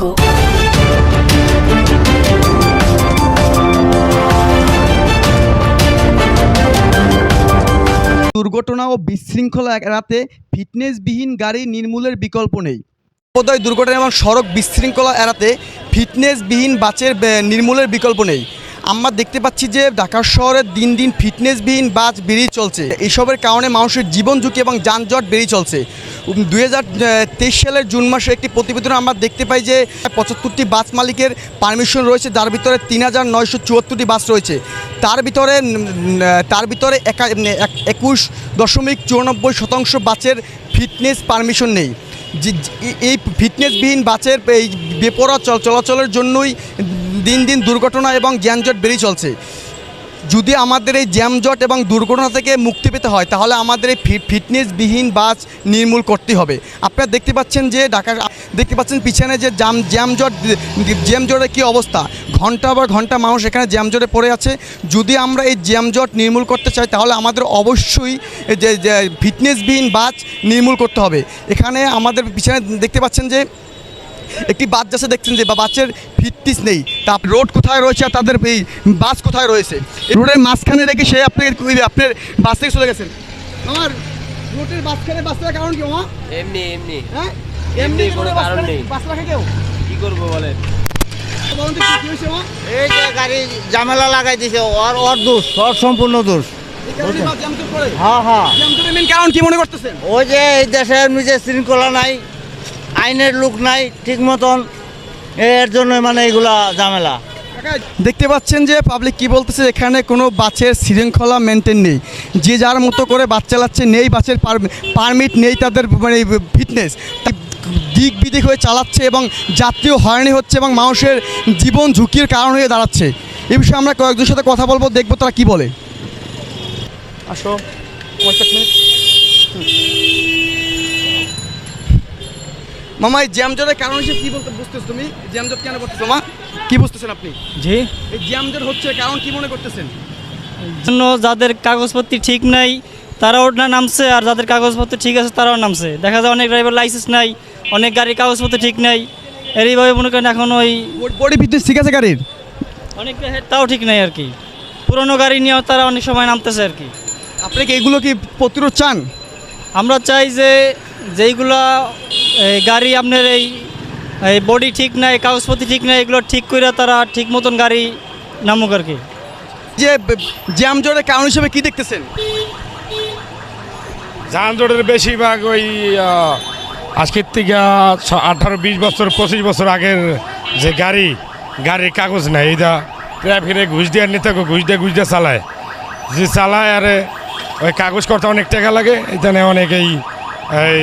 Jungle. দুর্ঘটনা ও বিশৃঙ্খলা এড়াতে ফিটনেসবিহীন গাড়ি নির্মূলের বিকল্প নেই। বিপদয় দুর্ঘটনা এবং সড়ক বিশৃঙ্খলা এড়াতে ফিটনেসবিহীন বাসের নির্মূলের বিকল্প নেই। আমরা দেখতে পাচ্ছি যে ঢাকা শহরে দিন দিন ফিটনেসবিহীন বাস বেরিয়ে চলছে। এইসবের কারণে মানুষের জীবন ঝুঁকি এবং যানজট বেরিয়ে চলছে। 2023 সালের জুন মাসে একটি প্রতিবেদনে আমরা দেখতে পাই যে 75টি বাস মালিকের পারমিশন রয়েছে, যার ভিতরে 3974টি বাস রয়েছে। তার ভিতরে 21.94% বাসের ফিটনেস পারমিশন নেই। এই ফিটনেসবিহীন বাসের এই বেপরোয়া চলাচলের জন্যই দিন দিন দুর্ঘটনা এবং যানজট বেরিয়ে চলছে। যদি আমাদের এই যানজট এবং দুর্ঘটনা থেকে মুক্তি পেতে হয় তাহলে আমাদের এই ফিটনেসবিহীন বাস নির্মূল করতে হবে। আপনারা দেখতে পাচ্ছেন যে ঢাকার পিছনে যে জ্যামজটের কী অবস্থা, ঘন্টা বা ঘন্টা মানুষ এখানে জ্যামজটে পড়ে আছে। যদি আমরা এই জ্যামজট নির্মূল করতে চাই তাহলে আমাদের অবশ্যই যে ফিটনেসবিহীন বাস নির্মূল করতে হবে। এখানে আমাদের পিছনে দেখতে পাচ্ছেন যে একটি বাস যাচ্ছে, দেখছেন যে বাসের ফিটনেস নেই। তা রোড কোথায় রয়েছে আর তাদের এই বাস কোথায় রয়েছে, রোডের মাঝখানে রেখে সে আপনার বাস থেকে চলে গেছেন। আমার রোডের মাঝখানে বাস রাখার কারণ কি? এমনি হ্যাঁ এমনি কোনো কারণ নেই। বাস রাখে কেউ কি করবো বলেন? বলুন তো কি হয়েছে? এই যে গাড়ি ঝামেলা লাগাই দিছে, ওর দোষ, ওর সম্পূর্ণ দোষ। হ্যাঁ জ্যামজটের মেইন কারণ কি মনে করতেছেন? ওই যে এই দেশের নিজের শৃঙ্খলা নাই, আইনের লোক নাই ঠিক মতন, এর জন্য মানে এগুলা ঝামেলা। দেখতে পাচ্ছেন যে পাবলিক কি বলতেছে, এখানে কোনো বাসের শৃঙ্খলা মেনটেন নেই, যে যার মতো করে বাস চালাচ্ছে, নেই বাসের পারমিট নেই, তাদের মানে ফিটনেস দিক বিদিক হয়ে চালাচ্ছে এবং যাত্রীও হয়রানি হচ্ছে এবং মানুষের জীবন ঝুঁকির কারণ হয়ে দাঁড়াচ্ছে। এই বিষয়ে আমরা কয়েকজনের সাথে কথা বলবো, দেখবো তারা কি বলে। আসো মামা, এই জ্যামজটের কারণ হিসেবে কি বলতে বুঝতেছো তুমি? জ্যামজট কেন করতেছো মা, কি বুঝতেছেন আপনি? জি, এই জ্যামজট হচ্ছে কারণ কি মনে করতেছেন? জন্য যাদের কাগজপত্র ঠিক নাই তারাও না নামছে, আর যাদের কাগজপত্র ঠিক আছে তারাও নামছে। দেখা যায় অনেক ড্রাইভার লাইসেন্স নাই, অনেক গাড়ির কাগজপত্র ঠিক নাই। এইভাবে মনে করেন এখন ওই বডি ফিটনেস ঠিক আছে গাড়ির, অনেক তাও ঠিক নাই আর কি। পুরনো গাড়ি নিয়েও তারা অনেক সময় নামতেছে আর কি। আপনি কি এগুলো কি প্রতিরোধ চান? আমরা চাই যে যেইগুলা গাড়ি আপনার এই বডি ঠিক নাই, কাগজপত্র ঠিক নাই, এগুলো ঠিক করে তারা ঠিক মতন গাড়ি নামুক আর কি। যে জ্যামজটের কারণ হিসেবে কি দেখতেছেন? যানজটের বেশিরভাগ ওই আজকের থেকে 18-20 বছর 25 বছর আগের যে গাড়ির কাগজ নাই, এইটা ট্রাফিকে ঘুষ দেওয়ার নিতে ঘুষ দিয়ে চালায়, যে চালায় আরে ওই কাগজ করতে অনেক টাকা লাগে, এখানে অনেকেই এই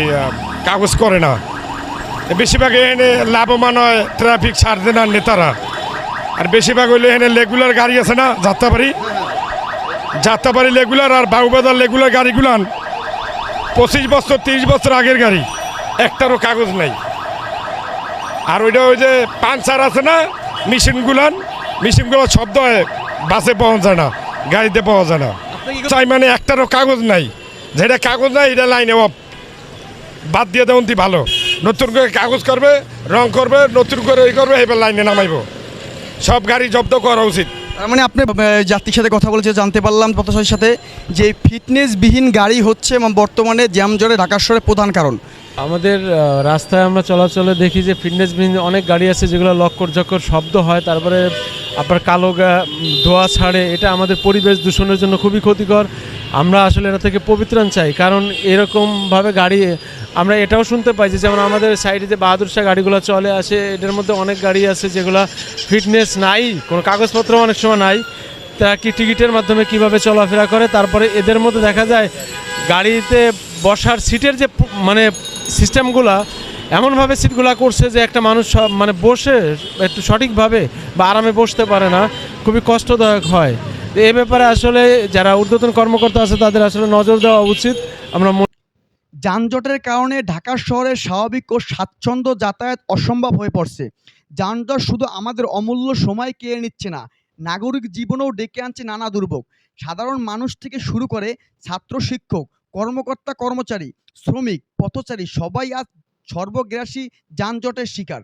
কাগজ করে না। বেশিরভাগ এখানে লাভবান হয় ট্রাফিক ছাড়তে না নেতারা, আর বেশিরভাগ হইলে এখানে রেগুলার গাড়ি আছে না, যাত্রাবাড়ি রেগুলার আর বাবুবাজার রেগুলার গাড়িগুলান 25 বছর 30 বছর আগের গাড়ি, একটারও কাগজ নাই। আর ওইটা ওই যে পাঞ্চার আছে না মেশিনগুলো শব্দ হয়, বাসে পাওয়া যায় না, গাড়িতে পাওয়া যায় না। চাই মানে একটারও কাগজ নাই, যেটা কাগজ নাই এটা লাইনে বাদ দিয়ে দেওয়ান ভালো। নতুন করে কাগজ করবে, রং করবে, নতুন করে এই করবে, এবার লাইনে নামাইব। সব গাড়ি জব্দ করা উচিত। তার মানে আপনি যাত্রীর সাথে কথা বলেছে, জানতে পারলাম পথচারীর সাথে যে ফিটনেসবিহীন গাড়ি হচ্ছে বর্তমানে জ্যামজটে ঢাকা শহরের প্রধান কারণ। আমাদের রাস্তায় আমরা চলাচলে দেখি যে ফিটনেসবিহীন অনেক গাড়ি আছে যেগুলো লক্কর শব্দ হয়, তারপরে আপনার কালো ধোঁয়া ছাড়ে। এটা আমাদের পরিবেশ দূষণের জন্য খুবই ক্ষতিকর। আমরা আসলে এটা থেকে পরিত্রাণ চাই, কারণ এরকমভাবে গাড়ি আমরা এটাও শুনতে পাই যে যেমন আমাদের সাইডে যে বাহাদুর শাহ গাড়িগুলো চলে আসে, এটার মধ্যে অনেক গাড়ি আছে যেগুলো ফিটনেস নাই, কোনো কাগজপত্র অনেক সময় নাই, তারা কি টিকিটের মাধ্যমে কিভাবে চলাফেরা করে। তারপরে এদের মধ্যে দেখা যায় গাড়িতে বসার সিটের যে মানে সিস্টেমগুলা এমনভাবে সিটগুলা করছে যে একটা মানুষ মানে বসে একটু সঠিকভাবে বা আরামে বসতে পারে না, খুবই কষ্টদায়ক হয়। এ ব্যাপারে আসলে যারা ঊর্ধ্বতন কর্মকর্তা আছে তাদের আসলে নজর দেওয়া উচিত। আমরা যানজটের কারণে ঢাকা শহরের স্বাভাবিক ও স্বাচ্ছন্দ্য যাতায়াত অসম্ভব হয়ে পড়ছে। যানজট শুধু আমাদের অমূল্য সময় কেড়ে নিচ্ছে না, নাগরিক জীবনেও ডেকে আনছে নানা দুর্ভোগ। সাধারণ মানুষ থেকে শুরু করে ছাত্র, শিক্ষক, কর্মকর্তা, কর্মচারী, শ্রমিক, পথচারী সবাই আজ সর্বগ্রাসী যানজটের শিকার।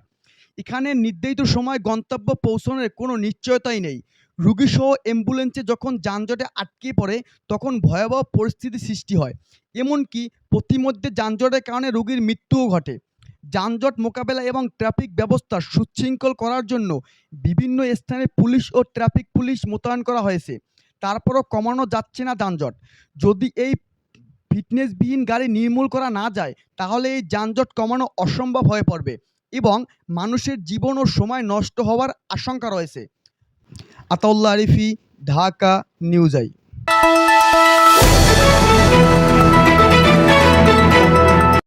এখানে নির্ধারিত সময় গন্তব্য পৌঁছানোর কোনো নিশ্চয়তাই নেই। রুগীসহ অ্যাম্বুলেন্সে যখন যানজটে আটকে পড়ে তখন ভয়াবহ পরিস্থিতি সৃষ্টি হয়। এমনকি পথিমধ্যে যানজটের কারণে রোগীর মৃত্যুও ঘটে। যানজট মোকাবেলা এবং ট্রাফিক ব্যবস্থা সুশৃঙ্খল করার জন্য বিভিন্ন স্থানে পুলিশ ও ট্রাফিক পুলিশ মোতায়েন করা হয়েছে, তারপরও কমানো যাচ্ছে না যানজট। যদি এই ফিটনেসবিহীন গাড়ি নির্মূল করা না যায় তাহলে এই যানজট কমানো অসম্ভব হয়ে পড়বে এবং মানুষের জীবন ও সময় নষ্ট হওয়ার আশঙ্কা রয়েছে। Ataullah Arifi, Dhaka news I.